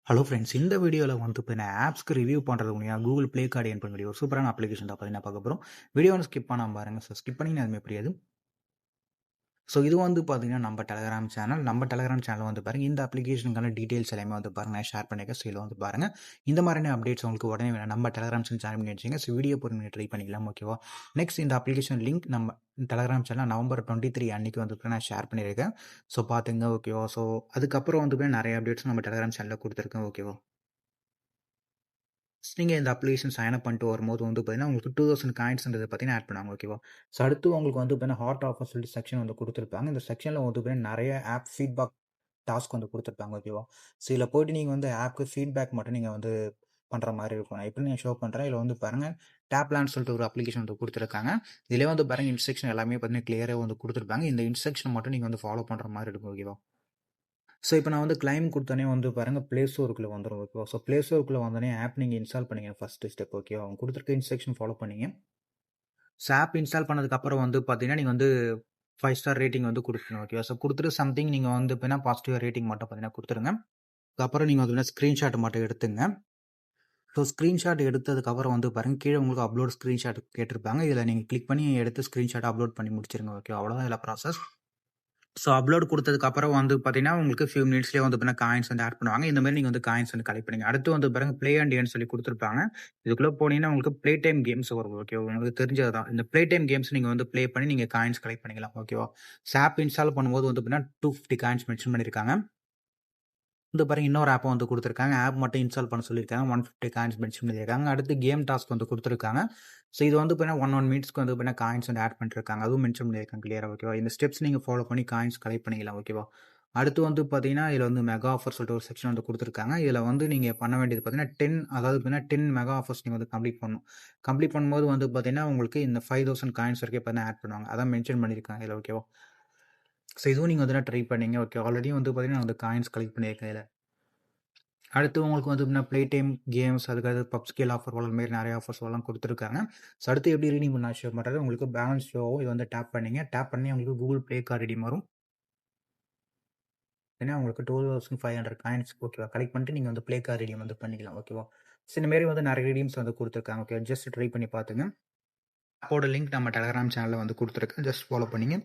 Hello friends, இந்த வீடியோவில் வந்து பார்த்தீங்கன்னா ஆப்ஸ்க்கு ரிவ்யூ பண்ணுறது மூலியம் கூகுள் ப்ளே கார்டு என் பண்ணக்கூடிய ஒரு சூப்பரான அப்ளிகேஷன் தான் பார்த்தீங்கன்னா பார்க்க போகிறோம். வீடியோ வந்து ஸ்கிப் பண்ணாமல் பாருங்கள். ஸோ ஸ்கிப் பண்ணிங்கன்னா அதுமே புரியாது. ஸோ இது வந்து பார்த்தீங்கன்னா நம்ம டெலகிராம் சேனல் வந்து பாருங்கள். இந்த அப்ளிகேஷனுக்கான டீட்டெயில்ஸ் எல்லாமே வந்து பாருங்கள் நான் ஷேர் பண்ணியிருக்கேன். ஸோ இதில் வந்து பாருங்கள். இந்த மாதிரியான அப்டேட்ஸ் உங்களுக்கு உடனே வேணும் நம்ம டெலகிராம் சேனல் ஜாயின் பண்ணி வச்சுங்க. ஸோ வீடியோ போட்டு நீங்கள் ட்ரை பண்ணிக்கலாம். ஓகேவா? நெக்ஸ்ட் இந்த அப்ளிகேஷன் லிங்க் நம்ம டெலகிராம் சேனல் நவம்பர் 23 அன்றைக்கி வந்து நான் ஷேர் பண்ணியிருக்கேன். ஸோ பார்த்துங்க. ஓகேவா? ஸோ அதுக்கப்புறம் வந்து நிறைய அப்டேட்ஸ் நம்ம டெலகிராம் சேனலில் கொடுத்துருக்கேன். ஓகேவா? நீங்கள் இந்த அப்ளிகேஷன் சைன் அப் பண்ணிட்டு வரும்போது வந்து பார்த்தீங்கன்னா உங்களுக்கு 2000 காயின்ஸ்ன்றது பார்த்தீங்கன்னா ஆட் பண்ணுவாங்க. ஓகேவா? ஸோ அடுத்து உங்களுக்கு வந்து பார்த்தீங்கன்னா ஹாட் ஆஃபர் சொல்லிட்டு செக்ஷன் வந்து கொடுத்துருப்பாங்க. இந்த செக்ஷனில் வந்து பார்த்தீங்கன்னா நிறைய ஆப் ஃபீட்பேக் டாஸ்க் வந்து கொடுத்துருப்பாங்க. ஓகேவா? ஸோ இதில் போய்ட்டு நீங்கள் வந்து ஆப்க்கு ஃபீட்பேக் மட்டும் நீங்கள் வந்து பண்ணுற மாதிரி இருக்கும். நான் எப்படி நான் ஷோ பண்ணுறேன். இதில் வந்து பாருங்கள் டேப்லான்னு சொல்லிட்டு ஒரு அப்ளிகேஷன் வந்து கொடுத்துருக்காங்க. இதிலே வந்து பாருங்கள் இன்ஸ்ட்ரக்ஷன் எல்லாமே பார்த்தீங்கன்னா கிளியராக வந்து கொடுத்துருப்பாங்க. இந்த இன்ஸ்ட்ரக்ஷன் மட்டும் நீங்கள் வந்து ஃபாலோ பண்ணுற மாதிரி இருக்கும். ஓகேவா? ஸோ இப்போ நான் வந்து கிளைம் கொடுத்தோன்னே வந்து பாருங்கள் ப்ளே ஸ்டோருக்குள்ளே வந்துடும். ஓகேவா? ஸோ ப்ளே ஸ்டோருக்குள்ளே வந்தோடனே ஆப் நீங்கள் இன்ஸ்டால் பண்ணிங்க. First step. ஓகேவா? அவங்க கொடுத்துருக்க இன்ஸ்ட்ரக்ஷன் ஃபாலோ பண்ணிங்க. ஸோ ஆப் இன்ஸ்டால் பண்ணதுக்கப்புறம் வந்து பார்த்தீங்கன்னா நீங்கள் வந்து 5 ஸ்டார் ரேட்டிங் வந்து கொடுக்கணும். ஓகேவா? ஸோ கொடுத்துட்டு சம்திங் நீங்கள் வந்து பார்த்தீங்கன்னா பாசிட்டிவ் ரேட்டிங் மட்டும் பார்த்தீங்கன்னா கொடுத்துருங்க. அதுக்கப்புறம் நீங்கள் வந்து ஸ்க்ரீன்ஷாட் மட்டும் எடுத்துங்க. ஸோ ஸ்க்ரீன்ஷாட் எடுத்ததுக்கப்புறம் வந்து பாருங்கள் கீழே உங்களுக்கு அப்லோட் ஸ்க்ரீன்ஷாட் கேட்டிருப்பாங்க. இதில் நீங்கள் கிளிக் பண்ணி எடுத்து ஸ்க்ரீன்ஷாட் அப்லோட் பண்ணி முடிச்சிருங்க. ஓகே, அவ்வளோதான் இதில் ப்ராசஸ். ஸோ அப்லோட் கொடுத்ததுக்கப்புறம் வந்து பார்த்தீங்கன்னா உங்களுக்கு ஃபியூ மினிட்ஸ்லேயே வந்து பார்த்தீங்கன்னா காயின்ஸ் வந்து ஆட் பண்ணுவாங்க. இந்த மாதிரி நீங்கள் வந்து காயின்ஸ் வந்து கலெக்ட் பண்ணுங்க. அடுத்து வந்து பாருங்க ப்ளே அண்ட் ஏர்ன் சொல்லி கொடுத்துருப்பாங்க. இதுக்குள்ளே போனீங்கன்னா உங்களுக்கு ப்ளே டைம் கேம்ஸ் வரும். ஓகே, உங்களுக்கு தெரிஞ்சது தான். இந்த ப்ளே டைம் கேம்ஸ் நீங்கள் வந்து ப்ளே பண்ணி நீங்கள் காயின்ஸ் கலெக்ட் பண்ணிக்கலாம். ஓகேவா? ஆப் இன்ஸ்டால் பண்ணும்போது வந்து பார்த்தீங்கன்னா 250 காயின்ஸ் மென்ஷன் பண்ணியிருக்காங்க. இந்த பாருங்க இன்னொரு ஆப்பை வந்து கொடுத்துருக்காங்க. ஆப் மட்டும் இன்ஸ்டால் பண்ண சொல்லியிருக்காங்க. 150 காயின்ஸ் மென்ஷன் பண்ணியிருக்காங்க. அடுத்து கேம் டாஸ்க் வந்து கொடுத்துருக்காங்க. ஸோ இது வந்து பார்த்தீங்கன்னா 1 மினிட்ஸ்க்கு வந்து பார்த்தீங்கன்னா காயின்ஸ் வந்து ஆட் பண்ணிருக்காங்க. அதுவும் மென்ஷன் பண்ணியிருக்காங்க கிளியராக. ஓகேவா? இந்த ஸ்டெப்ஸ் நீங்கள் ஃபாலோ பண்ணி காயின்ஸ் கலெக்ட் பண்ணிக்கலாம். ஓகேவா? அடுத்து வந்து பார்த்தீங்கன்னா இதில் வந்து மெகா ஆஃபர் சொல்லிட்டு ஒரு செக்ஷன் வந்து கொடுத்துருக்காங்க. இதில் வந்து நீங்கள் பண்ண வேண்டியது பார்த்தீங்கன்னா 10 அதாவது பார்த்தீங்கன்னா 10 மெகா ஆஃபர்ஸ் நீங்கள் வந்து கம்ப்ளீட் பண்ணணும். கம்ப்ளீட் பண்ணும்போது வந்து பார்த்தீங்கன்னா உங்களுக்கு இந்த 5000 காயின்ஸ் வரைக்கும் பார்த்தீங்கன்னா ஆட் பண்ணுவாங்க. அதான் மென்ஷன் பண்ணியிருக்காங்க இதில். ஓகேவா? ஸோ இதுவும் நீங்கள் வந்து ட்ரை பண்ணீங்க. ஓகே, ஆல்ரெடி வந்து பார்த்தீங்கன்னா வந்து காயின்ஸ் கலெக்ட் பண்ணியிருக்கேன் இதில். அடுத்து உங்களுக்கு வந்து ப்ளே டைம் கேம்ஸ், அதுக்கடுத்து பப் ஸ்கேல் ஆஃபர் வர மாரி நிறைய ஆஃபர்ஸ் எல்லாம் கொடுத்துருக்காங்க. ஸோ அடுத்து எப்படி ரீடீம் பண்ண ஷோ பண்ணுறது உங்களுக்கு பேலன்ஸ் ஷோவும் இது வந்து டேப் பண்ணிங்க. டேப் பண்ணி உங்களுக்கு கூகுள் ப்ளே கார்டு ரெடீம் வரும். ஏன்னா உங்களுக்கு 2500 காயின்ஸ் ஓகேவா கலெக்ட் பண்ணிட்டு நீங்கள் வந்து ப்ளே கார்டு ரெடீம் வந்து பண்ணிக்கலாம். ஓகேவா? ஸோ இந்த மாரி வந்து நிறைய ரெடீம்ஸ் வந்து கொடுத்துருக்காங்க. ஓகே, ஜஸ்ட் ட்ரை பண்ணி பார்த்துங்க. அப்போட லிங்க் நம்ம டெலகிராம் சேனலில் வந்து கொடுத்துருக்கேன். ஜஸ்ட் ஃபாலோ பண்ணிங்க.